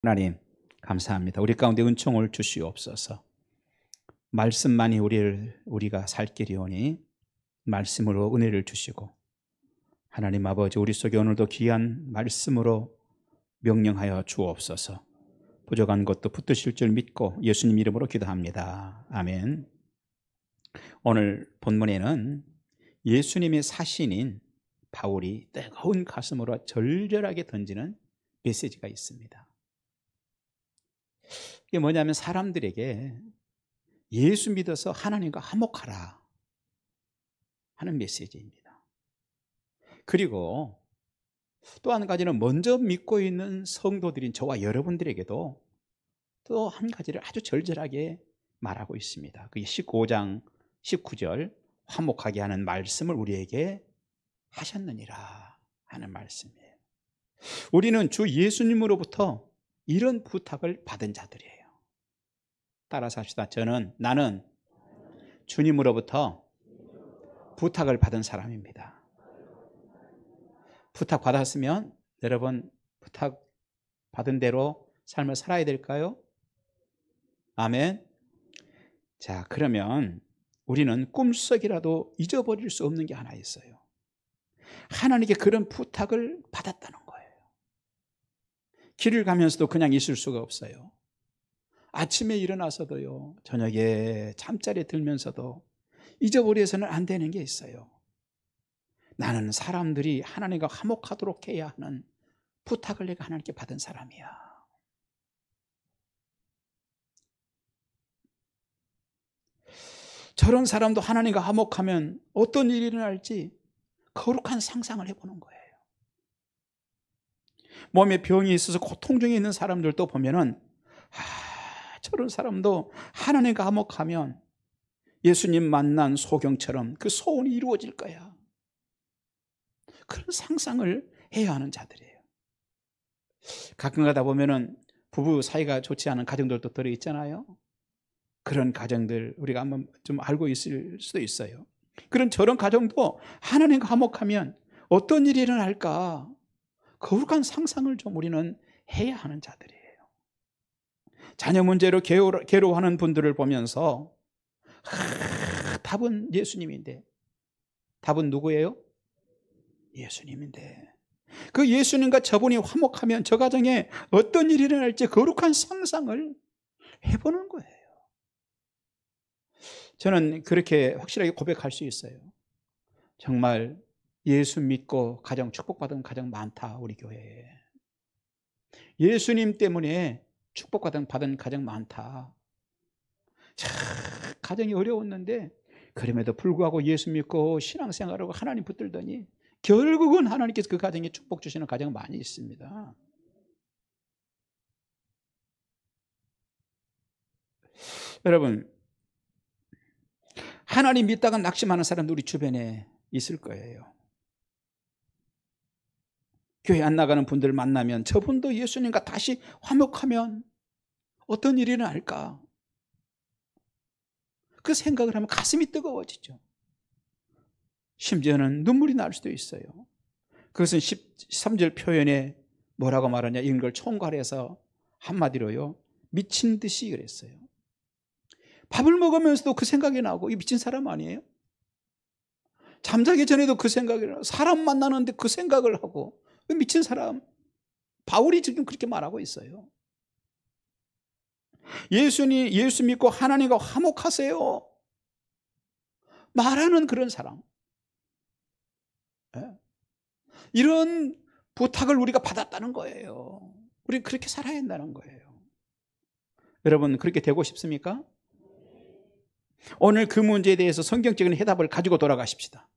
하나님 감사합니다. 우리 가운데 은총을 주시옵소서. 말씀만이 우리가 살 길이오니 말씀으로 은혜를 주시고, 하나님 아버지 우리 속에 오늘도 귀한 말씀으로 명령하여 주옵소서. 부족한 것도 붙드실 줄 믿고 예수님 이름으로 기도합니다. 아멘. 오늘 본문에는 예수님의 사신인 바울이 뜨거운 가슴으로 절절하게 던지는 메시지가 있습니다. 이게 뭐냐면 사람들에게 예수 믿어서 하나님과 화목하라 하는 메시지입니다. 그리고 또 한 가지는 먼저 믿고 있는 성도들인 저와 여러분들에게도 또 한 가지를 아주 절절하게 말하고 있습니다. 그게 15장 19절 화목하게 하는 말씀을 우리에게 하셨느니라 하는 말씀이에요. 우리는 주 예수님으로부터 이런 부탁을 받은 자들이에요. 따라서 합시다. 나는 주님으로부터 부탁을 받은 사람입니다. 부탁 받았으면 여러분 부탁 받은 대로 삶을 살아야 될까요? 아멘. 자, 그러면 우리는 꿈속이라도 잊어버릴 수 없는 게 하나 있어요. 하나님께 그런 부탁을 받았다는 거예요. 길을 가면서도 그냥 있을 수가 없어요. 아침에 일어나서도요, 저녁에 잠자리에 들면서도 잊어버려서는 안 되는 게 있어요. 나는 사람들이 하나님과 화목하도록 해야 하는 부탁을 내가 하나님께 받은 사람이야. 저런 사람도 하나님과 화목하면 어떤 일이 일어날지 거룩한 상상을 해보는 거예요. 몸에 병이 있어서 고통 중에 있는 사람들도 보면은 저런 사람도 하나님과 화목하면 예수님 만난 소경처럼 그 소원이 이루어질 거야. 그런 상상을 해야 하는 자들이에요. 가끔 가다 보면은 부부 사이가 좋지 않은 가정들도 들어있잖아요. 그런 가정들 우리가 한번 좀 알고 있을 수도 있어요. 저런 가정도 하나님과 화목하면 어떤 일이 일어날까 거룩한 상상을 좀 우리는 해야 하는 자들이에요. 자녀 문제로 괴로워하는 분들을 보면서 답은 예수님인데, 답은 누구예요? 예수님인데, 그 예수님과 저분이 화목하면 저 가정에 어떤 일이 일어날지 거룩한 상상을 해보는 거예요. 저는 그렇게 확실하게 고백할 수 있어요. 정말 예수 믿고 가정 축복받은 가정 많다, 우리 교회에. 예수님 때문에 축복받은 가정 많다. 가정이 어려웠는데 그럼에도 불구하고 예수 믿고 신앙생활하고 하나님 붙들더니 결국은 하나님께서 그 가정에 축복 주시는 가정 많이 있습니다. 여러분, 하나님 믿다가 낙심하는 사람도 우리 주변에 있을 거예요. 교회 안 나가는 분들 만나면 저분도 예수님과 다시 화목하면 어떤 일이 일어날까? 그 생각을 하면 가슴이 뜨거워지죠. 심지어는 눈물이 날 수도 있어요. 그것은 13절 표현에 뭐라고 말하냐, 이런 걸 총괄해서 한마디로요, 미친 듯이 그랬어요. 밥을 먹으면서도 그 생각이 나고, 이 미친 사람 아니에요? 잠자기 전에도 그 생각이 나고, 사람 만나는데 그 생각을 하고, 미친 사람. 바울이 지금 그렇게 말하고 있어요. 예수 믿고 하나님과 화목하세요 말하는 그런 사람. 이런 부탁을 우리가 받았다는 거예요. 우리 그렇게 살아야 한다는 거예요. 여러분, 그렇게 되고 싶습니까? 오늘 그 문제에 대해서 성경적인 해답을 가지고 돌아가십시다.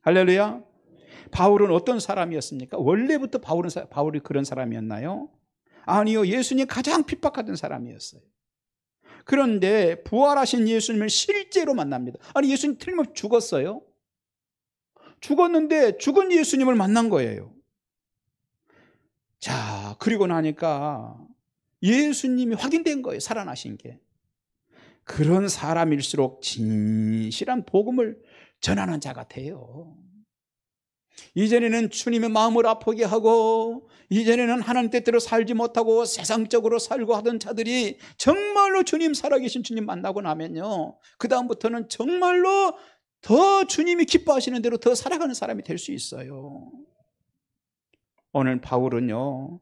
할렐루야. 바울은 어떤 사람이었습니까? 원래부터 바울이 그런 사람이었나요? 아니요, 예수님 가장 핍박하던 사람이었어요. 그런데 부활하신 예수님을 실제로 만납니다. 아니, 예수님 틀림없이 죽었어요. 죽었는데 죽은 예수님을 만난 거예요. 자, 그리고 나니까 예수님이 확인된 거예요, 살아나신 게. 그런 사람일수록 진실한 복음을 전하는 자 같아요. 이전에는 주님의 마음을 아프게 하고 이전에는 하나님 뜻대로 살지 못하고 세상적으로 살고 하던 자들이 정말로 주님, 살아계신 주님 만나고 나면요, 그 다음부터는 정말로 더 주님이 기뻐하시는 대로 더 살아가는 사람이 될 수 있어요. 오늘 바울은요,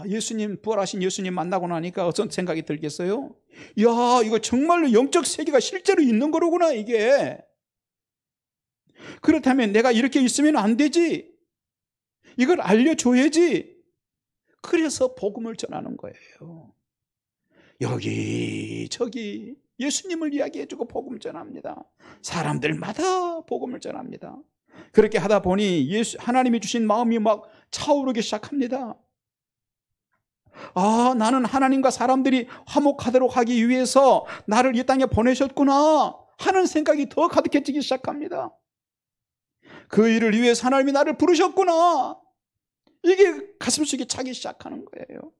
예수님, 부활하신 예수님 만나고 나니까 어떤 생각이 들겠어요? 이야, 이거 정말로 영적 세계가 실제로 있는 거로구나, 이게. 그렇다면 내가 이렇게 있으면 안 되지. 이걸 알려줘야지. 그래서 복음을 전하는 거예요. 여기저기 예수님을 이야기해주고 복음 전합니다. 사람들마다 복음을 전합니다. 그렇게 하다 보니 하나님이 주신 마음이 막 차오르기 시작합니다. 나는 하나님과 사람들이 화목하도록 하기 위해서 나를 이 땅에 보내셨구나 하는 생각이 더 가득해지기 시작합니다. 그 일을 위해서 하나님이 나를 부르셨구나, 이게 가슴속에 차기 시작하는 거예요.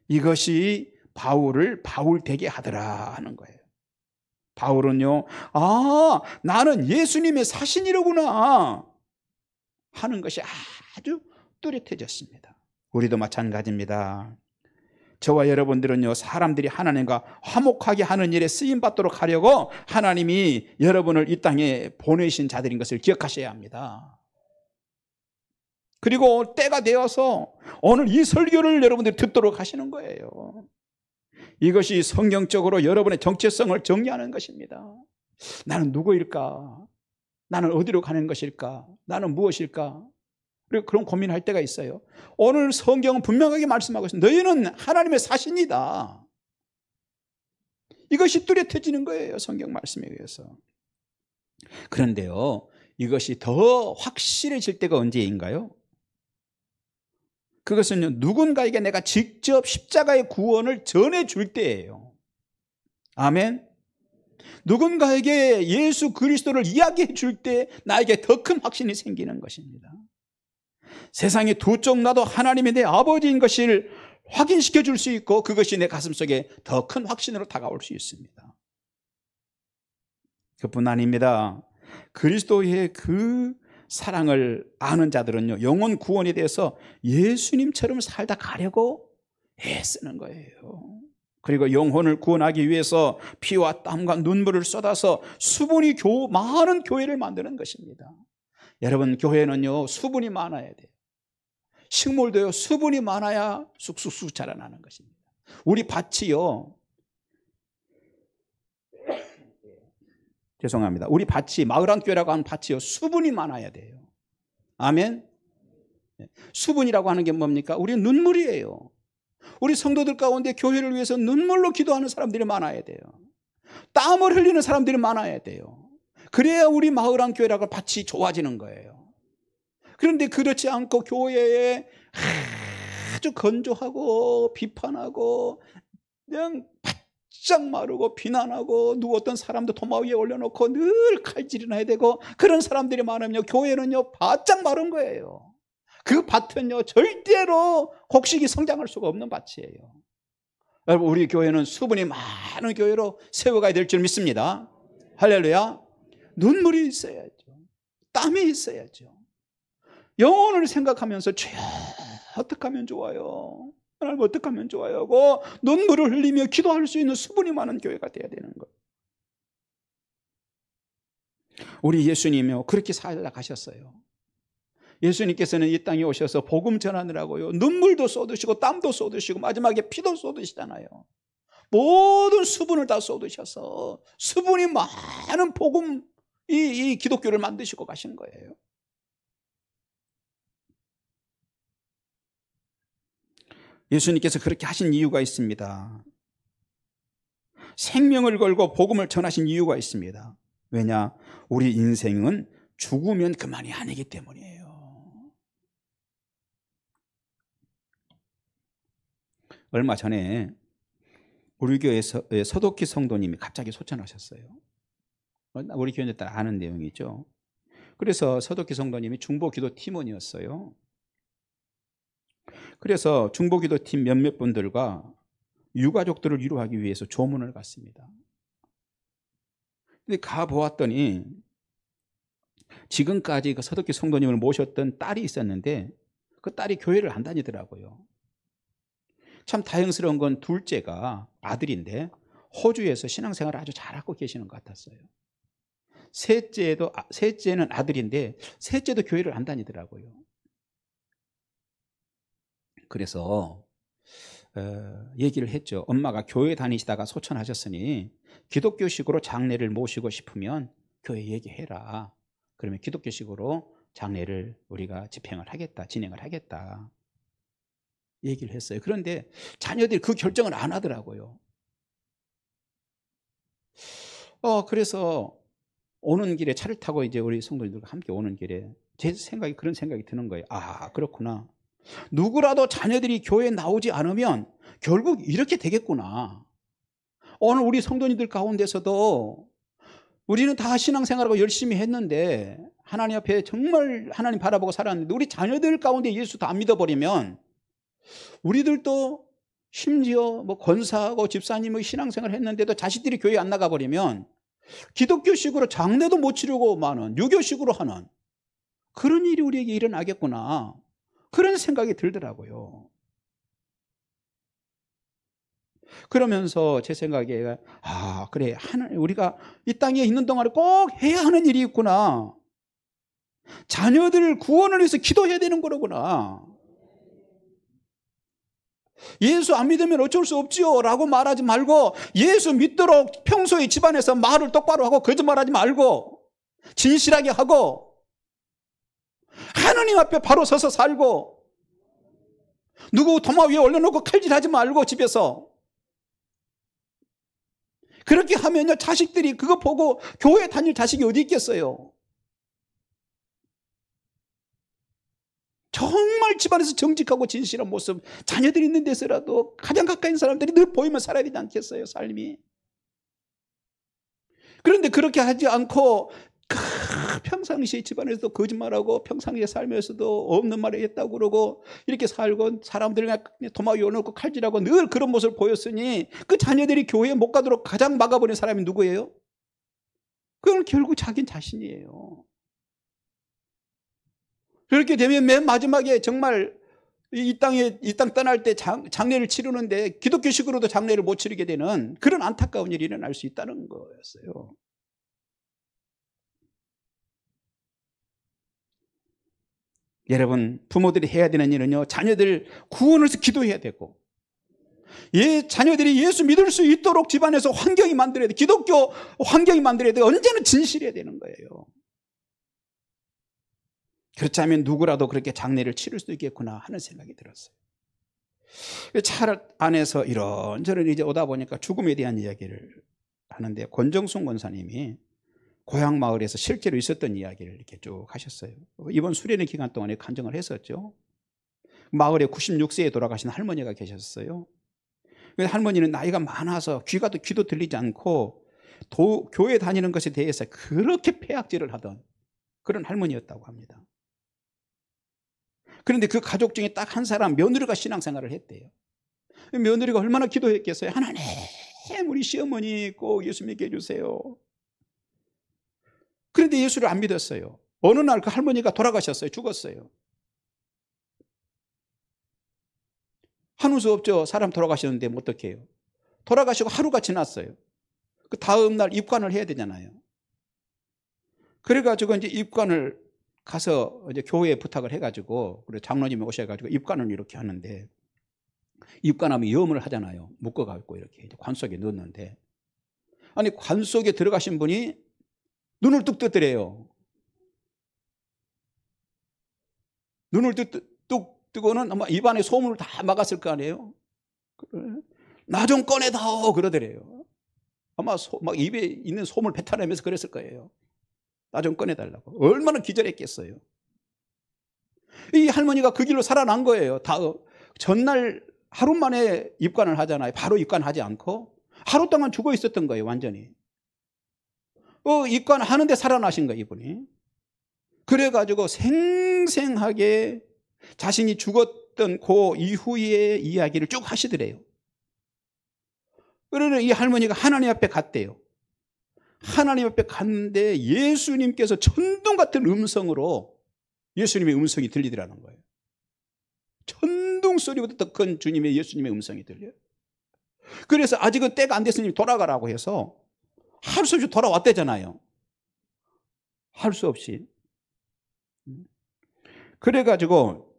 이것이 바울을 바울 되게 하더라 하는 거예요. 바울은요, 나는 예수님의 사신이로구나 하는 것이 아주 뚜렷해졌습니다. 우리도 마찬가지입니다. 저와 여러분들은요, 사람들이 하나님과 화목하게 하는 일에 쓰임받도록 하려고 하나님이 여러분을 이 땅에 보내신 자들인 것을 기억하셔야 합니다. 그리고 때가 되어서 오늘 이 설교를 여러분들이 듣도록 하시는 거예요. 이것이 성경적으로 여러분의 정체성을 정리하는 것입니다. 나는 누구일까? 나는 어디로 가는 것일까? 나는 무엇일까? 그리고 그런 고민할 때가 있어요. 오늘 성경은 분명하게 말씀하고 있습니다. 너희는 하나님의 사신이다. 이것이 뚜렷해지는 거예요, 성경 말씀에 의해서. 그런데요, 이것이 더 확실해질 때가 언제인가요? 그것은요, 누군가에게 내가 직접 십자가의 구원을 전해줄 때예요. 아멘. 누군가에게 예수 그리스도를 이야기해 줄 때 나에게 더 큰 확신이 생기는 것입니다. 세상에 두 쪽 나도 하나님이 내 아버지인 것을 확인시켜 줄 수 있고, 그것이 내 가슴속에 더 큰 확신으로 다가올 수 있습니다. 그뿐 아닙니다. 그리스도의 그 사랑을 아는 자들은요, 영혼 구원에 대해서 예수님처럼 살다 가려고 애쓰는 거예요. 그리고 영혼을 구원하기 위해서 피와 땀과 눈물을 쏟아서 수분이 많은 교회를 만드는 것입니다. 여러분, 교회는요, 수분이 많아야 돼요. 식물도요, 수분이 많아야 쑥쑥쑥 자라나는 것입니다. 우리 밭이요, 죄송합니다. 우리 밭이, 마을한교회라고 하는 밭이요, 수분이 많아야 돼요. 아멘. 수분이라고 하는 게 뭡니까? 우리는 눈물이에요. 우리 성도들 가운데 교회를 위해서 눈물로 기도하는 사람들이 많아야 돼요. 땀을 흘리는 사람들이 많아야 돼요. 그래야 우리 마을한교회라고 밭이 좋아지는 거예요. 그런데 그렇지 않고 교회에 아주 건조하고 비판하고 그냥 바짝 마르고 비난하고, 누구 어떤 사람도 도마 위에 올려놓고 늘 칼질이나 해야 되고, 그런 사람들이 많으면 교회는요 바짝 마른 거예요. 그 밭은요 절대로 곡식이 성장할 수가 없는 밭이에요. 여러분, 우리 교회는 수분이 많은 교회로 세워가야 될 줄 믿습니다. 할렐루야. 눈물이 있어야죠. 땀이 있어야죠. 영혼을 생각하면서 주여 어떻게 하면 좋아요, 하나님 어떻게 하면 좋아요 하고 눈물을 흘리며 기도할 수 있는 수분이 많은 교회가 돼야 되는 거예요. 우리 예수님이요 그렇게 살다 가셨어요. 예수님께서는 이 땅에 오셔서 복음 전하느라고요, 눈물도 쏟으시고 땀도 쏟으시고 마지막에 피도 쏟으시잖아요. 모든 수분을 다 쏟으셔서 수분이 많은 복음, 이 기독교를 만드시고 가신 거예요. 예수님께서 그렇게 하신 이유가 있습니다. 생명을 걸고 복음을 전하신 이유가 있습니다. 왜냐? 우리 인생은 죽으면 그만이 아니기 때문이에요. 얼마 전에 우리 교회에서 서독희 성도님이 갑자기 소천하셨어요. 우리 교회는 다 아는 내용이죠. 그래서 서독희 성도님이 중보기도 팀원이었어요. 그래서 중보기도팀 몇몇 분들과 유가족들을 위로하기 위해서 조문을 갔습니다. 근데 가보았더니 지금까지 그 서덕기 성도님을 모셨던 딸이 있었는데 그 딸이 교회를 안 다니더라고요. 참 다행스러운 건 둘째가 아들인데 호주에서 신앙생활을 아주 잘하고 계시는 것 같았어요. 셋째는 아들인데 셋째도 교회를 안 다니더라고요. 그래서 얘기를 했죠. 엄마가 교회 다니시다가 소천하셨으니 기독교식으로 장례를 모시고 싶으면 교회 얘기해라. 그러면 기독교식으로 장례를 우리가 진행을 하겠다. 얘기를 했어요. 그런데 자녀들이 그 결정을 안 하더라고요. 그래서 오는 길에 차를 타고 이제 우리 성도님들과 함께 오는 길에 제 생각이 그런 생각이 드는 거예요. 아, 그렇구나. 누구라도 자녀들이 교회에 나오지 않으면 결국 이렇게 되겠구나. 오늘 우리 성도님들 가운데서도 우리는 다 신앙생활하고 열심히 했는데 하나님 앞에 정말 하나님 바라보고 살았는데 우리 자녀들 가운데 예수 다 안 믿어버리면 우리들도 심지어 뭐 권사하고 집사님의 신앙생활을 했는데도 자식들이 교회 안 나가버리면 기독교식으로 장례도 못 치르고 마는 유교식으로 하는 그런 일이 우리에게 일어나겠구나. 그런 생각이 들더라고요. 그러면서 제 생각에 그래, 우리가 이 땅에 있는 동안에 꼭 해야 하는 일이 있구나. 자녀들 구원을 위해서 기도해야 되는 거로구나. 예수 안 믿으면 어쩔 수 없지요 라고 말하지 말고 예수 믿도록 평소에 집안에서 말을 똑바로 하고 거짓말하지 말고 진실하게 하고 하나님 앞에 바로 서서 살고 누구 도마 위에 올려놓고 칼질하지 말고 집에서 그렇게 하면요 자식들이 그거 보고 교회 다닐 자식이 어디 있겠어요. 정말 집안에서 정직하고 진실한 모습 자녀들이 있는 데서라도 가장 가까이 있는 사람들이 늘 보이면 살아야 되지 않겠어요. 삶이. 그런데 그렇게 하지 않고 평상시에 집안에서도 거짓말하고 평상시에 살면서도 없는 말을 했다고 그러고 이렇게 살고 사람들이 도마 위에 놓고 칼질하고 늘 그런 모습을 보였으니 그 자녀들이 교회에 못 가도록 가장 막아버린 사람이 누구예요? 그건 결국 자기 자신이에요. 그렇게 되면 맨 마지막에 정말 이 땅 떠날 때 장례를 치르는데 기독교식으로도 장례를 못 치르게 되는 그런 안타까운 일이 일어날 수 있다는 거였어요. 여러분, 부모들이 해야 되는 일은요, 자녀들 구원을 위해서 기도해야 되고, 자녀들이 예수 믿을 수 있도록 집안에서 환경이 만들어야 돼. 기독교 환경이 만들어야 돼. 언제나 진실해야 되는 거예요. 그렇지 않으면 누구라도 그렇게 장례를 치를 수 있겠구나 하는 생각이 들었어요. 차 안에서 이런저런 이제 오다 보니까 죽음에 대한 이야기를 하는데 권정순 권사님이 고향 마을에서 실제로 있었던 이야기를 이렇게 쭉 하셨어요. 이번 수련회 기간 동안에 간증을 했었죠. 마을에 96세에 돌아가신 할머니가 계셨어요. 할머니는 나이가 많아서 귀도 들리지 않고 교회 다니는 것에 대해서 그렇게 폐악질을 하던 그런 할머니였다고 합니다. 그런데 그 가족 중에 딱 한 사람 며느리가 신앙생활을 했대요. 며느리가 얼마나 기도했겠어요. 하나님 우리 시어머니 꼭 예수 믿게 해주세요. 그런데 예수를 안 믿었어요. 어느 날 그 할머니가 돌아가셨어요. 죽었어요. 한우 수 없죠. 사람 돌아가셨는데 어떻게 해요. 돌아가시고 하루가 지났어요. 그 다음 날 입관을 해야 되잖아요. 그래가지고 이제 입관을 가서 이제 교회에 부탁을 해가지고 그리고 장로님이 오셔가지고 입관을 이렇게 하는데 입관하면 염을 하잖아요. 묶어갖고 이렇게 관 속에 넣었는데 아니 관 속에 들어가신 분이 눈을 뚝 뜨더래요. 눈을 뚝 뜨고는 아마 입안에 소문을 다 막았을 거 아니에요. 나 좀 꺼내다오 그러더래요. 아마 막 입에 있는 솜을 뱉어내면서 그랬을 거예요. 나 좀 꺼내달라고. 얼마나 기절했겠어요. 이 할머니가 그 길로 살아난 거예요. 전날 하루 만에 입관을 하잖아요. 바로 입관하지 않고 하루 동안 죽어 있었던 거예요. 완전히. 입관하는데 살아나신 거예요. 이분이. 그래가지고 생생하게 자신이 죽었던 그 이후의 이야기를 쭉 하시더래요. 그러는 이 할머니가 하나님 앞에 갔대요. 하나님 앞에 갔는데 예수님께서 천둥 같은 음성으로 예수님의 음성이 들리더라는 거예요. 천둥 소리보다 더 큰 주님의 예수님의 음성이 들려요. 그래서 아직은 때가 안 됐으니 돌아가라고 해서 할 수 없이 돌아왔대잖아요. 할 수 없이. 그래가지고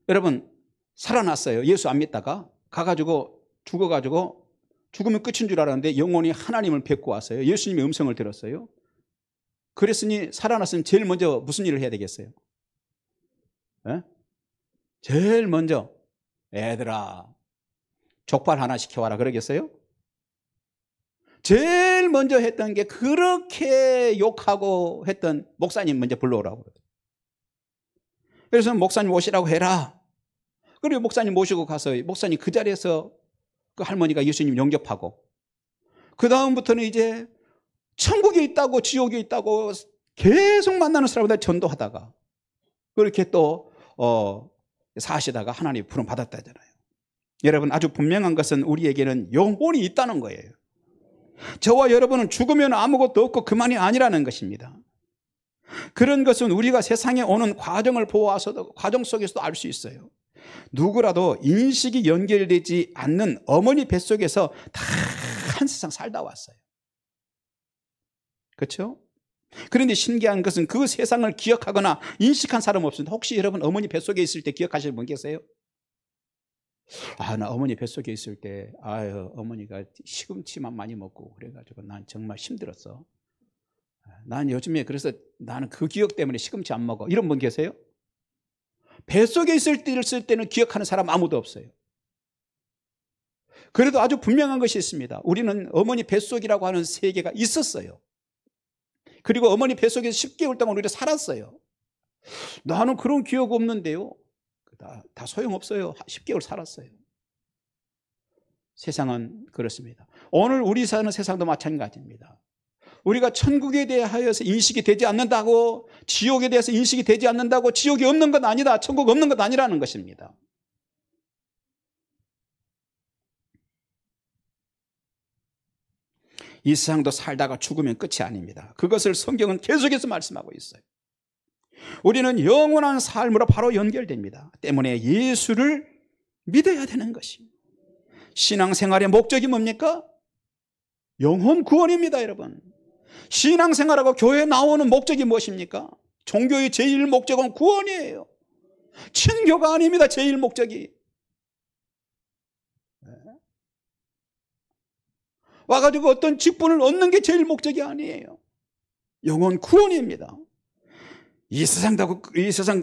여러분 살아났어요. 예수 안 믿다가 가가지고 죽어가지고 죽으면 끝인 줄 알았는데 영혼이 하나님을 뵙고 왔어요. 예수님의 음성을 들었어요. 그랬으니 살아났으면 제일 먼저 무슨 일을 해야 되겠어요? 에? 제일 먼저 애들아 족발 하나 시켜와라 그러겠어요? 제일 먼저 했던 게 그렇게 욕하고 했던 목사님 먼저 불러오라고 그러죠. 그래서 목사님 오시라고 해라. 그리고 목사님 모시고 가서 목사님 그 자리에서 그 할머니가 예수님 영접하고 그 다음부터는 이제 천국에 있다고 지옥에 있다고 계속 만나는 사람들 전도하다가 그렇게 또 사시다가 하나님 부름 받았다잖아요. 여러분 아주 분명한 것은 우리에게는 영혼이 있다는 거예요. 저와 여러분은 죽으면 아무것도 없고 그만이 아니라는 것입니다. 그런 것은 우리가 세상에 오는 과정을 보아서도 과정 속에서도 알 수 있어요. 누구라도 인식이 연결되지 않는 어머니 뱃속에서 다 한 세상 살다 왔어요. 그렇죠? 그런데 신기한 것은 그 세상을 기억하거나 인식한 사람 없습니다. 혹시 여러분 어머니 뱃속에 있을 때 기억하시는 분 계세요? 나 어머니 뱃속에 있을 때 어머니가 시금치만 많이 먹고 그래가지고 난 정말 힘들었어. 난 요즘에 그래서 나는 그 기억 때문에 시금치 안 먹어. 이런 분 계세요? 뱃속에 있을 때는 기억하는 사람 아무도 없어요. 그래도 아주 분명한 것이 있습니다. 우리는 어머니 뱃속이라고 하는 세계가 있었어요. 그리고 어머니 뱃속에서 10개월 동안 우리가 살았어요. 나는 그런 기억 없는데요. 다 소용없어요. 10개월 살았어요. 세상은 그렇습니다. 오늘 우리 사는 세상도 마찬가지입니다. 우리가 천국에 대하여서 인식이 되지 않는다고, 지옥에 대해서 인식이 되지 않는다고 지옥이 없는 건 아니다, 천국 없는 것 아니라는 것입니다. 이 세상도 살다가 죽으면 끝이 아닙니다. 그것을 성경은 계속해서 말씀하고 있어요. 우리는 영원한 삶으로 바로 연결됩니다. 때문에 예수를 믿어야 되는 것입니다. 신앙생활의 목적이 뭡니까? 영혼 구원입니다, 여러분. 신앙생활하고 교회에 나오는 목적이 무엇입니까? 종교의 제일 목적은 구원이에요. 친교가 아닙니다, 제일 목적이. 와가지고 어떤 직분을 얻는 게 제일 목적이 아니에요. 영혼 구원입니다. 이 세상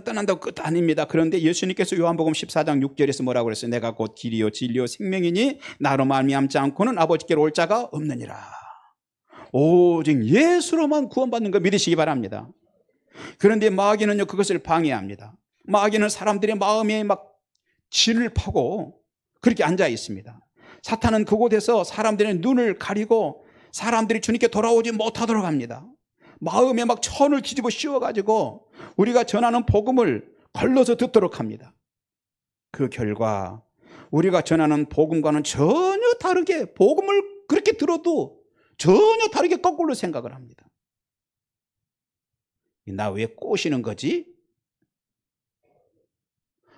떠난다고 끝 아닙니다. 그런데 예수님께서 요한복음 14장 6절에서 뭐라고 그랬어요? 내가 곧 길이요 진리요 생명이니 나로 말미암지 않고는 아버지께로 올 자가 없느니라. 오직 예수로만 구원받는 거 믿으시기 바랍니다. 그런데 마귀는요 그것을 방해합니다. 마귀는 사람들의 마음에 막 진을 파고 그렇게 앉아 있습니다. 사탄은 그곳에서 사람들의 눈을 가리고 사람들이 주님께 돌아오지 못하도록 합니다. 마음에 막 천을 뒤집어 씌워가지고 우리가 전하는 복음을 걸러서 듣도록 합니다. 그 결과 우리가 전하는 복음과는 전혀 다르게 복음을 그렇게 들어도 전혀 다르게 거꾸로 생각을 합니다. 나 왜 꼬시는 거지?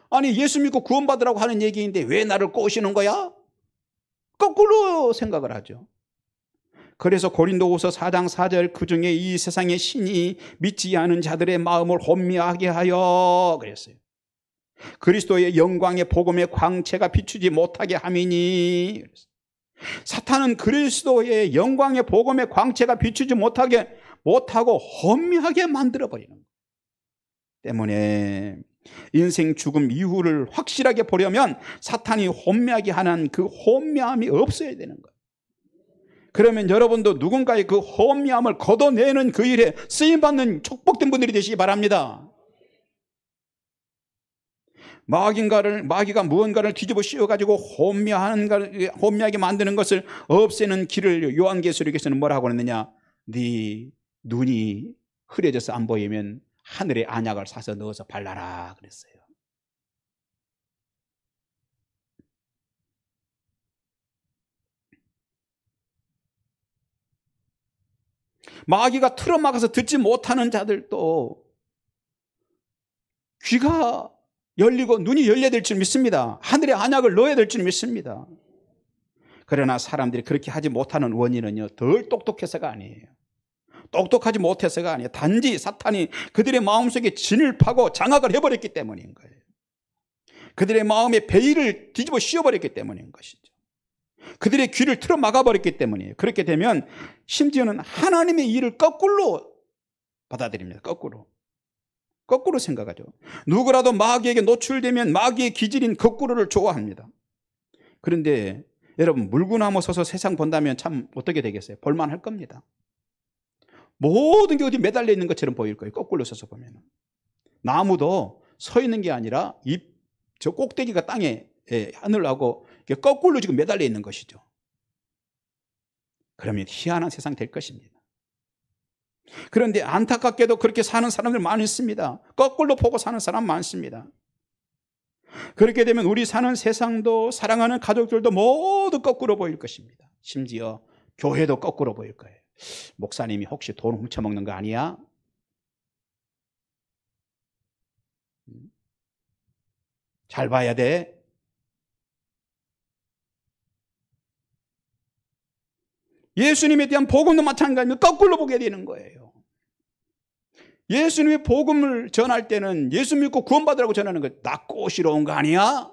아니 예수 믿고 구원받으라고 하는 얘기인데 왜 나를 꼬시는 거야? 거꾸로 생각을 하죠. 그래서 고린도후서 4장 4절 그중에 이 세상의 신이 믿지 않은 자들의 마음을 혼미하게 하여 그랬어요. 그리스도의 영광의 복음의 광채가 비추지 못하게 함이니. 사탄은 그리스도의 영광의 복음의 광채가 비추지 못하고 혼미하게 만들어버리는 거예요. 때문에 인생 죽음 이후를 확실하게 보려면 사탄이 혼미하게 하는 그 혼미함이 없어야 되는 거예요. 그러면 여러분도 누군가의 그 혼미함을 걷어내는 그 일에 쓰임받는 축복된 분들이 되시기 바랍니다. 마귀가 무언가를 뒤집어 씌워가지고 혼미하게 만드는 것을 없애는 길을 요한계시록에서는 뭐라고 했느냐? 네 눈이 흐려져서 안 보이면 하늘에 안약을 사서 넣어서 발라라 그랬어요. 마귀가 틀어막아서 듣지 못하는 자들도 귀가 열리고 눈이 열려야 될 줄 믿습니다. 하늘에 안약을 넣어야 될 줄 믿습니다. 그러나 사람들이 그렇게 하지 못하는 원인은요, 덜 똑똑해서가 아니에요. 똑똑하지 못해서가 아니에요. 단지 사탄이 그들의 마음속에 진을 파고 장악을 해버렸기 때문인 거예요. 그들의 마음에 베일을 뒤집어 씌워버렸기 때문인 것이죠. 그들의 귀를 틀어 막아버렸기 때문이에요. 그렇게 되면 심지어는 하나님의 일을 거꾸로 받아들입니다. 거꾸로 생각하죠. 누구라도 마귀에게 노출되면 마귀의 기질인 거꾸로를 좋아합니다. 그런데 여러분, 물구나무 서서 세상 본다면 참 어떻게 되겠어요? 볼만할 겁니다. 모든 게 어디 매달려 있는 것처럼 보일 거예요. 거꾸로 서서 보면. 나무도 서 있는 게 아니라 저 꼭대기가 땅에 하늘하고 거꾸로 지금 매달려 있는 것이죠. 그러면 희한한 세상 될 것입니다. 그런데 안타깝게도 그렇게 사는 사람들 많이 있습니다. 거꾸로 보고 사는 사람 많습니다. 그렇게 되면 우리 사는 세상도 사랑하는 가족들도 모두 거꾸로 보일 것입니다. 심지어 교회도 거꾸로 보일 거예요. 목사님이 혹시 돈 훔쳐먹는 거 아니야? 잘 봐야 돼. 예수님에 대한 복음도 마찬가지입니다. 거꾸로 보게 되는 거예요. 예수님의 복음을 전할 때는 예수 믿고 구원받으라고 전하는 거예요. 나 꼬시러 온 거 아니야?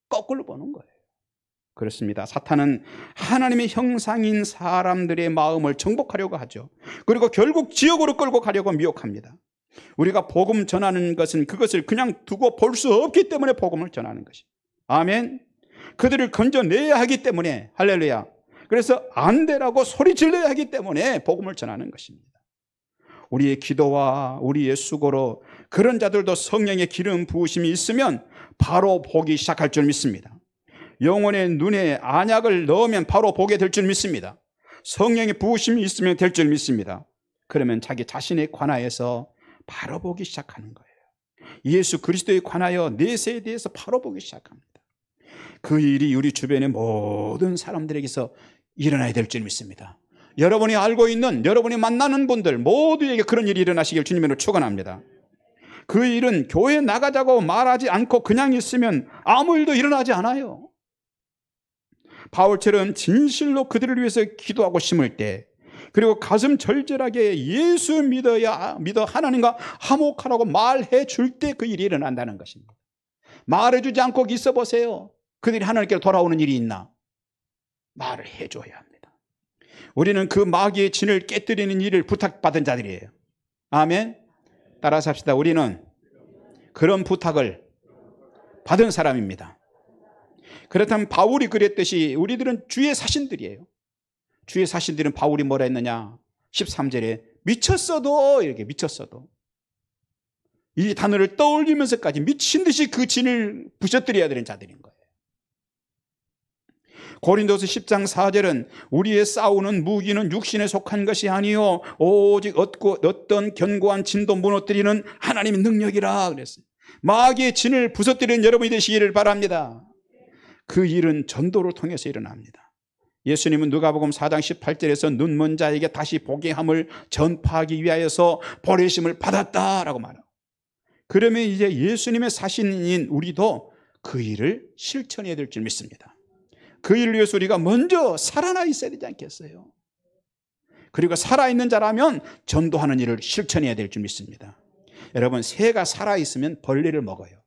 거꾸로 보는 거예요. 그렇습니다. 사탄은 하나님의 형상인 사람들의 마음을 정복하려고 하죠. 그리고 결국 지옥으로 끌고 가려고 미혹합니다. 우리가 복음 전하는 것은 그것을 그냥 두고 볼 수 없기 때문에 복음을 전하는 것입니다. 아멘. 그들을 건져내야 하기 때문에, 할렐루야. 그래서 안 되라고 소리 질러야 하기 때문에 복음을 전하는 것입니다. 우리의 기도와 우리의 수고로 그런 자들도 성령의 기름 부으심이 있으면 바로 보기 시작할 줄 믿습니다. 영혼의 눈에 안약을 넣으면 바로 보게 될 줄 믿습니다. 성령의 부으심이 있으면 될 줄 믿습니다. 그러면 자기 자신에 관하여서 바로 보기 시작하는 거예요. 예수 그리스도에 관하여 내세에 대해서 바로 보기 시작합니다. 그 일이 우리 주변의 모든 사람들에게서 일어나야 될 줄 믿습니다. 여러분이 알고 있는, 여러분이 만나는 분들 모두에게 그런 일이 일어나시길 주님으로 축원합니다. 그 일은 교회에 나가자고 말하지 않고 그냥 있으면 아무 일도 일어나지 않아요. 바울처럼 진실로 그들을 위해서 기도하고 심을 때, 그리고 가슴 절절하게 예수 믿어 하나님과 화목하라고 말해 줄 때 그 일이 일어난다는 것입니다. 말해주지 않고 있어 보세요. 그들이 하나님께로 돌아오는 일이 있나? 말을 해줘야 합니다. 우리는 그 마귀의 진을 깨뜨리는 일을 부탁받은 자들이에요. 아멘. 따라서 합시다. 우리는 그런 부탁을 받은 사람입니다. 그렇다면 바울이 그랬듯이 우리들은 주의 사신들이에요. 주의 사신들은 바울이 뭐라 했느냐? 13절에 미쳤어도, 이렇게 미쳤어도 이 단어를 떠올리면서까지 미친 듯이 그 진을 부셔뜨려야 되는 자들인 거예요. 고린도서 10장 4절은 우리의 싸우는 무기는 육신에 속한 것이 아니요 오직 어떤 견고한 진도 무너뜨리는 하나님의 능력이라 그랬어요. 마귀의 진을 부서뜨리는 여러분이 되시기를 바랍니다. 그 일은 전도를 통해서 일어납니다. 예수님은 누가복음 4장 18절에서 눈먼 자에게 다시 보게 함을 전파하기 위하여서 보내심을 받았다라고 말합니다. 그러면 이제 예수님의 사신인 우리도 그 일을 실천해야 될 줄 믿습니다. 그 일을 위해서 우리가 먼저 살아나 있어야 되지 않겠어요? 그리고 살아있는 자라면 전도하는 일을 실천해야 될 줄 믿습니다. 여러분, 새가 살아있으면 벌레를 먹어요.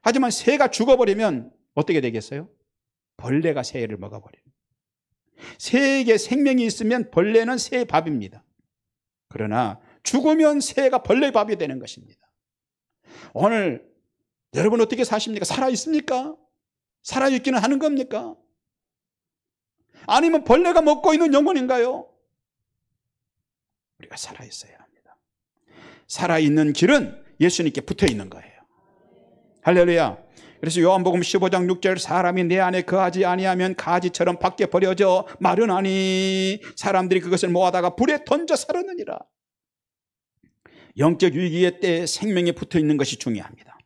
하지만 새가 죽어버리면 어떻게 되겠어요? 벌레가 새를 먹어버려요. 새에게 생명이 있으면 벌레는 새의 밥입니다. 그러나 죽으면 새가 벌레의 밥이 되는 것입니다. 오늘 여러분 어떻게 사십니까? 살아있습니까? 살아있기는 하는 겁니까? 아니면 벌레가 먹고 있는 영혼인가요? 우리가 살아있어야 합니다. 살아있는 길은 예수님께 붙어있는 거예요. 할렐루야. 그래서 요한복음 15장 6절 사람이 내 안에 거하지 아니하면 가지처럼 밖에 버려져 마르나니 사람들이 그것을 모아다가 불에 던져 살았느니라. 영적 위기의 때에 생명에 붙어있는 것이 중요합니다.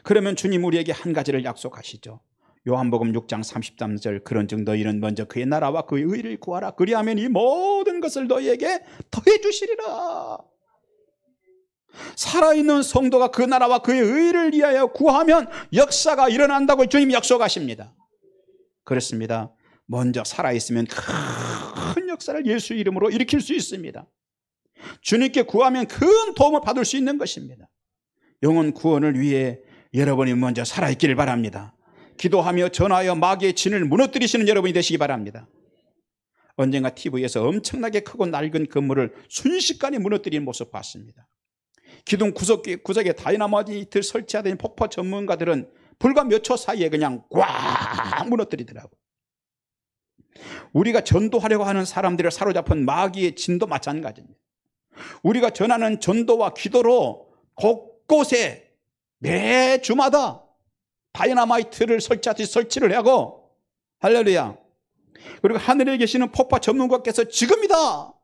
그러면 주님 우리에게 한 가지를 약속하시죠. 요한복음 6장 33절 그런즉 너희는 먼저 그의 나라와 그의 의를 구하라. 그리하면 이 모든 것을 너희에게 더해 주시리라. 살아있는 성도가 그 나라와 그의 의를 위하여 구하면 역사가 일어난다고 주님이 약속하십니다. 그렇습니다. 먼저 살아있으면 큰 역사를 예수 이름으로 일으킬 수 있습니다. 주님께 구하면 큰 도움을 받을 수 있는 것입니다. 영혼 구원을 위해 여러분이 먼저 살아있기를 바랍니다. 기도하며 전하여 마귀의 진을 무너뜨리시는 여러분이 되시기 바랍니다. 언젠가 TV에서 엄청나게 크고 낡은 건물을 순식간에 무너뜨리는 모습 봤습니다. 기둥 구석에 다이나마이트를 설치하더니 폭파 전문가들은 불과 몇 초 사이에 그냥 꽉 무너뜨리더라고요. 우리가 전도하려고 하는 사람들을 사로잡은 마귀의 진도 마찬가지입니다. 우리가 전하는 전도와 기도로 곳곳에 매 주마다 다이나마이트를 설치하듯이 설치를 하고, 할렐루야, 그리고 하늘에 계시는 폭파 전문가께서 지금이다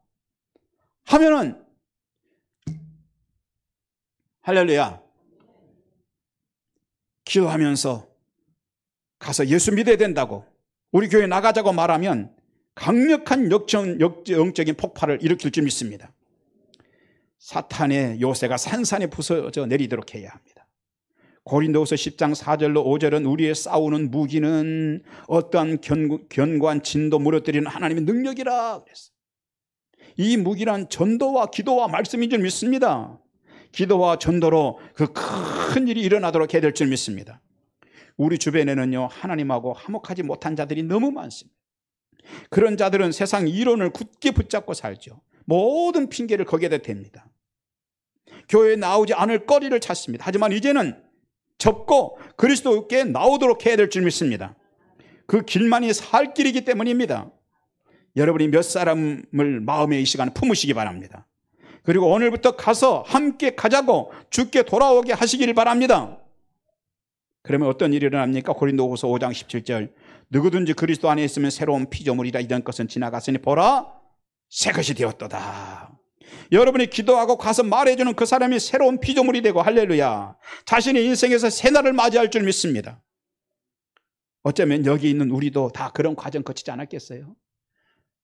하면은 할렐루야 기도하면서 가서 예수 믿어야 된다고, 우리 교회 나가자고 말하면 강력한 영적인 폭발을 일으킬 줄 믿습니다. 사탄의 요새가 산산에 부서져 내리도록 해야 합니다. 고린도후서 10장 4절로 5절은 우리의 싸우는 무기는 어떠한 견고한 진도 무너뜨리는 하나님의 능력이라 그랬어요. 이 무기란 전도와 기도와 말씀인 줄 믿습니다. 기도와 전도로 그 큰 일이 일어나도록 해야 될 줄 믿습니다. 우리 주변에는요, 하나님하고 화목하지 못한 자들이 너무 많습니다. 그런 자들은 세상 이론을 굳게 붙잡고 살죠. 모든 핑계를 거기에다 댑니다. 교회에 나오지 않을 거리를 찾습니다. 하지만 이제는 접고 그리스도께 나오도록 해야 될 줄 믿습니다. 그 길만이 살 길이기 때문입니다. 여러분이 몇 사람을 마음에 이 시간 품으시기 바랍니다. 그리고 오늘부터 가서 함께 가자고 주께 돌아오게 하시기를 바랍니다. 그러면 어떤 일이 일어납니까? 고린도후서 5장 17절 누구든지 그리스도 안에 있으면 새로운 피조물이라. 이전 것은 지나갔으니 보라 새 것이 되었도다. 여러분이 기도하고 가서 말해주는 그 사람이 새로운 피조물이 되고, 할렐루야, 자신의 인생에서 새날을 맞이할 줄 믿습니다. 어쩌면 여기 있는 우리도 다 그런 과정 거치지 않았겠어요?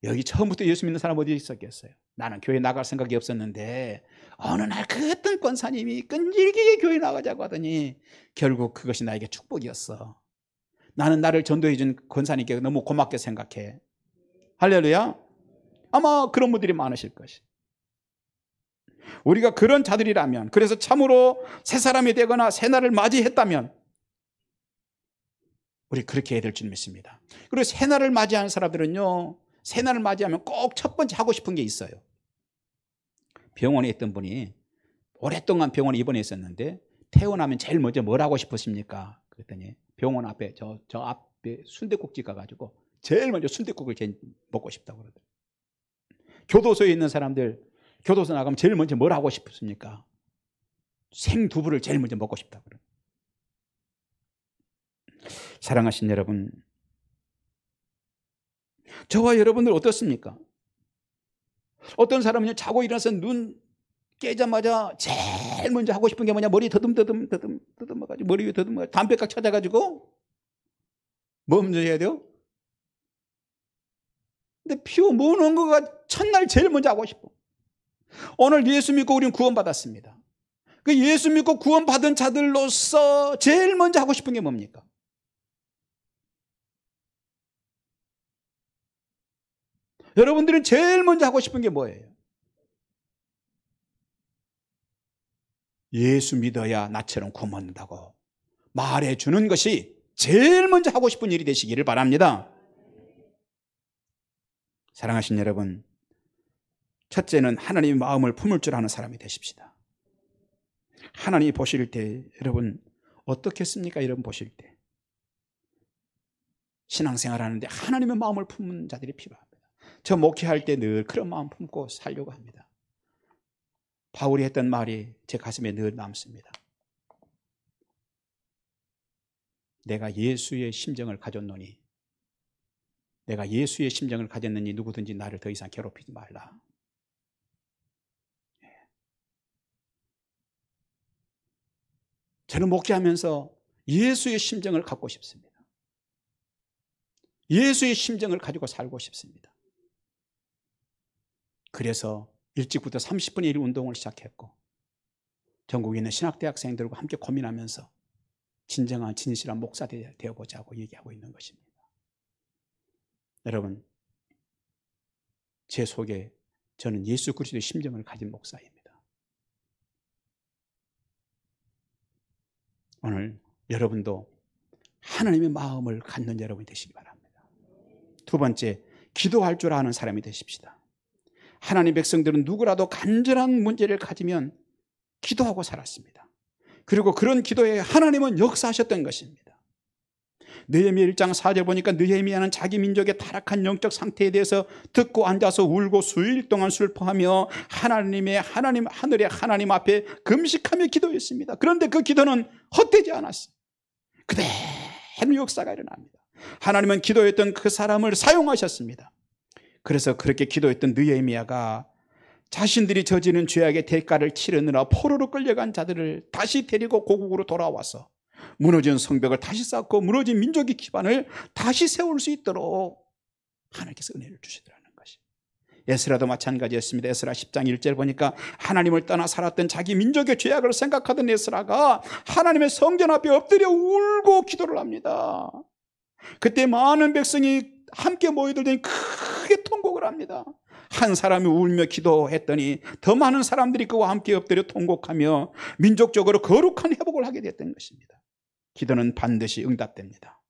여기 처음부터 예수 믿는 사람 어디 있었겠어요? 나는 교회 나갈 생각이 없었는데 어느 날 그 어떤 권사님이 끈질기게 교회 나가자고 하더니 결국 그것이 나에게 축복이었어. 나는 나를 전도해 준 권사님께 너무 고맙게 생각해. 할렐루야. 아마 그런 분들이 많으실 것이. 우리가 그런 자들이라면, 그래서 참으로 새 사람이 되거나 새 날을 맞이했다면 우리 그렇게 해야 될 줄 믿습니다. 그리고 새 날을 맞이하는 사람들은요, 새 날을 맞이하면 꼭 첫 번째 하고 싶은 게 있어요. 병원에 있던 분이 오랫동안 병원에 입원해 있었는데 퇴원하면 제일 먼저 뭘 하고 싶으십니까? 그랬더니 병원 앞에 저 앞에 순댓국집 가가지고 제일 먼저 순댓국을 먹고 싶다고 그러더라고요. 교도소에 있는 사람들 교도소 나가면 제일 먼저 뭘 하고 싶습니까? 생두부를 제일 먼저 먹고 싶다고 그래요. 사랑하신 여러분, 저와 여러분들 어떻습니까? 어떤 사람은 자고 일어나서 눈 깨자마자 제일 먼저 하고 싶은 게 뭐냐? 머리 더듬어가지고 머리 위에 더듬어가지고 담배깍 찾아가지고 뭐 먼저 해야 돼요? 근데 피워 모으는 거가 첫날 제일 먼저 하고 싶어. 오늘 예수 믿고 우리는 구원받았습니다. 그 예수 믿고 구원받은 자들로서 제일 먼저 하고 싶은 게 뭡니까? 여러분들은 제일 먼저 하고 싶은 게 뭐예요? 예수 믿어야 나처럼 구원받는다고 말해주는 것이 제일 먼저 하고 싶은 일이 되시기를 바랍니다. 사랑하신 여러분, 첫째는 하나님의 마음을 품을 줄 아는 사람이 되십시다. 하나님이 보실 때 여러분 어떻겠습니까? 여러분 보실 때 신앙생활 하는데 하나님의 마음을 품는 자들이 필요합니다. 저 목회할 때 늘 그런 마음 품고 살려고 합니다. 바울이 했던 말이 제 가슴에 늘 남습니다. 내가 예수의 심정을 가졌노니, 내가 예수의 심정을 가졌느니 누구든지 나를 더 이상 괴롭히지 말라. 저는 목회하면서 예수의 심정을 갖고 싶습니다. 예수의 심정을 가지고 살고 싶습니다. 그래서 일찍부터 30분의 1 운동을 시작했고 전국에 있는 신학대학생들과 함께 고민하면서 진정한 진실한 목사 되어보자고 얘기하고 있는 것입니다. 여러분, 제 속에 저는 예수 그리스도의 심정을 가진 목사입니다. 오늘 여러분도 하나님의 마음을 갖는 여러분이 되시기 바랍니다. 두 번째, 기도할 줄 아는 사람이 되십시다. 하나님 백성들은 누구라도 간절한 문제를 가지면 기도하고 살았습니다. 그리고 그런 기도에 하나님은 역사하셨던 것입니다. 느헤미야 1장 4절 보니까 느헤미야는 자기 민족의 타락한 영적 상태에 대해서 듣고 앉아서 울고 수일 동안 슬퍼하며 하늘의 하나님 앞에 금식하며 기도했습니다. 그런데 그 기도는 헛되지 않았어요. 그대로 역사가 일어납니다. 하나님은 기도했던 그 사람을 사용하셨습니다. 그래서 그렇게 기도했던 느헤미야가 자신들이 저지른 죄악의 대가를 치르느라 포로로 끌려간 자들을 다시 데리고 고국으로 돌아와서 무너진 성벽을 다시 쌓고 무너진 민족의 기반을 다시 세울 수 있도록 하나님께서 은혜를 주시더라는 것이. 에스라도 마찬가지였습니다. 에스라 10장 1절 보니까 하나님을 떠나 살았던 자기 민족의 죄악을 생각하던 에스라가 하나님의 성전 앞에 엎드려 울고 기도를 합니다. 그때 많은 백성이 함께 모이더니 크게 통곡을 합니다. 한 사람이 울며 기도했더니 더 많은 사람들이 그와 함께 엎드려 통곡하며 민족적으로 거룩한 회복을 하게 됐던 것입니다. 기도는 반드시 응답됩니다.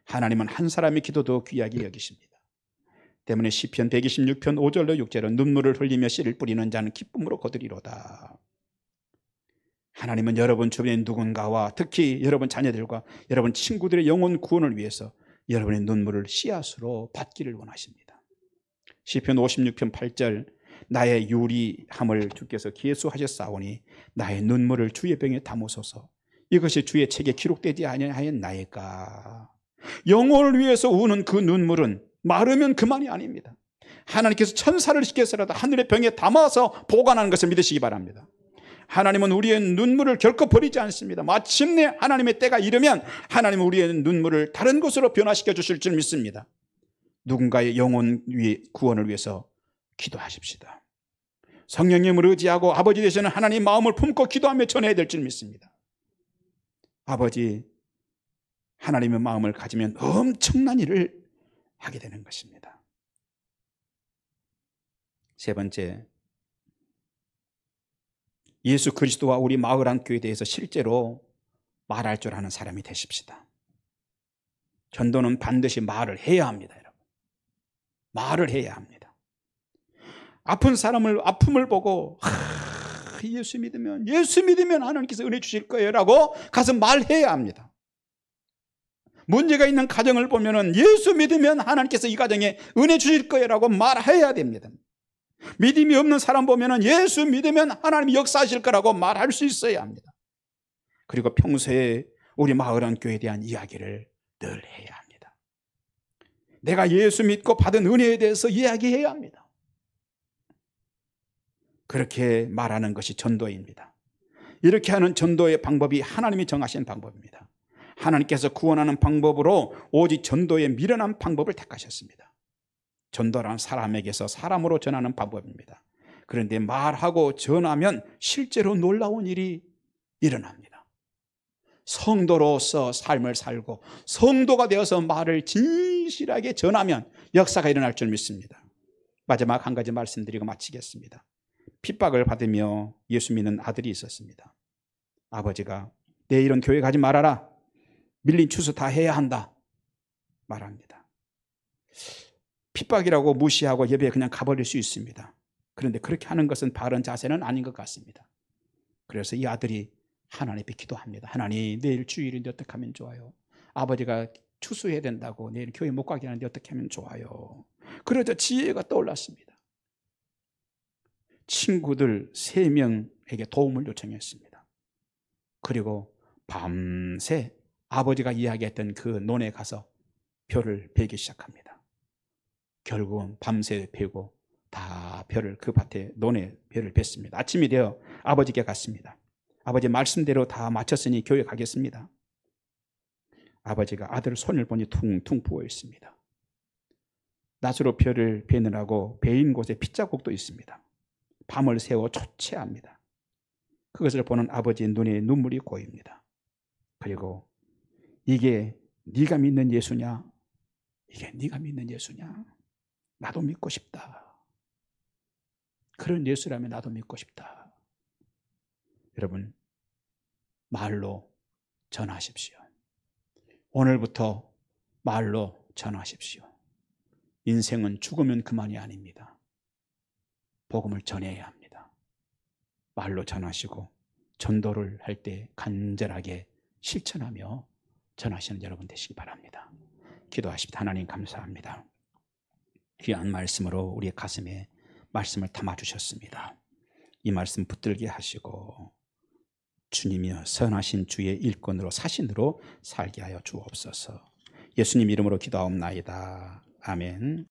하나님은 한 사람의 기도도 귀하게 여기십니다. 때문에 시편 126편 5절로 6절은 눈물을 흘리며 씨를 뿌리는 자는 기쁨으로 거두리로다. 하나님은 여러분 주변의 누군가와 특히 여러분 자녀들과 여러분 친구들의 영혼 구원을 위해서 여러분의 눈물을 씨앗으로 받기를 원하십니다. 시편 56편 8절 나의 유리함을 주께서 기회수하셨사오니 나의 눈물을 주의 병에 담으소서. 이것이 주의 책에 기록되지 아니하였나이까. 영혼을 위해서 우는 그 눈물은 마르면 그만이 아닙니다. 하나님께서 천사를 시켜서라도 하늘의 병에 담아서 보관하는 것을 믿으시기 바랍니다. 하나님은 우리의 눈물을 결코 버리지 않습니다. 마침내 하나님의 때가 이르면 하나님은 우리의 눈물을 다른 곳으로 변화시켜 주실 줄 믿습니다. 누군가의 영혼 구원을 위해서 기도하십시다. 성령님을 의지하고 아버지 되시는 하나님 마음을 품고 기도하며 전해야 될 줄 믿습니다. 아버지, 하나님의 마음을 가지면 엄청난 일을 하게 되는 것입니다. 세 번째, 예수 그리스도와 우리 마을 안교에 대해서 실제로 말할 줄 아는 사람이 되십시다. 전도는 반드시 말을 해야 합니다, 여러분. 말을 해야 합니다. 아픈 사람을 아픔을 보고 예수 믿으면 하나님께서 은혜 주실 거예요 라고 가서 말해야 합니다. 문제가 있는 가정을 보면 예수 믿으면 하나님께서 이 가정에 은혜 주실 거예요 라고 말해야 됩니다. 믿음이 없는 사람 보면 예수 믿으면 하나님이 역사하실 거라고 말할 수 있어야 합니다. 그리고 평소에 우리 마을안교회에 대한 이야기를 늘 해야 합니다. 내가 예수 믿고 받은 은혜에 대해서 이야기해야 합니다. 그렇게 말하는 것이 전도입니다. 이렇게 하는 전도의 방법이 하나님이 정하신 방법입니다. 하나님께서 구원하는 방법으로 오직 전도의 미련한 방법을 택하셨습니다. 전도란 사람에게서 사람으로 전하는 방법입니다. 그런데 말하고 전하면 실제로 놀라운 일이 일어납니다. 성도로서 삶을 살고 성도가 되어서 말을 진실하게 전하면 역사가 일어날 줄 믿습니다. 마지막 한 가지 말씀드리고 마치겠습니다. 핍박을 받으며 예수 믿는 아들이 있었습니다. 아버지가 내일은 교회 가지 말아라. 밀린 추수 다 해야 한다. 말합니다. 핍박이라고 무시하고 예배에 그냥 가버릴 수 있습니다. 그런데 그렇게 하는 것은 바른 자세는 아닌 것 같습니다. 그래서 이 아들이 하나님께 기도합니다. 하나님, 내일 주일인데 어떻게 하면 좋아요? 아버지가 추수해야 된다고 내일 교회 못 가게 하는데 어떻게 하면 좋아요? 그러자 지혜가 떠올랐습니다. 친구들 3명에게 도움을 요청했습니다. 그리고 밤새 아버지가 이야기했던 그 논에 가서 벼를 베기 시작합니다. 결국은 밤새 베고 다 벼를 그 밭에 논에 벼를 뱄습니다. 아침이 되어 아버지께 갔습니다. 아버지 말씀대로 다 마쳤으니 교회 가겠습니다. 아버지가 아들 손을 보니 퉁퉁 부어 있습니다. 나사로 벼를 베느라고 베인 곳에 핏자국도 있습니다. 밤을 새워 초췌합니다. 그것을 보는 아버지의 눈에 눈물이 고입니다. 그리고 이게 네가 믿는 예수냐? 이게 네가 믿는 예수냐? 나도 믿고 싶다. 그런 예수라면 나도 믿고 싶다. 여러분, 말로 전하십시오. 오늘부터 말로 전하십시오. 인생은 죽으면 그만이 아닙니다. 복음을 전해야 합니다. 말로 전하시고 전도를 할 때 간절하게 실천하며 전하시는 여러분 되시기 바랍니다. 기도하십시다. 하나님 감사합니다. 귀한 말씀으로 우리의 가슴에 말씀을 담아주셨습니다. 이 말씀 붙들게 하시고 주님이여 선하신 주의 일꾼으로 사신으로 살게 하여 주옵소서. 예수님 이름으로 기도하옵나이다. 아멘.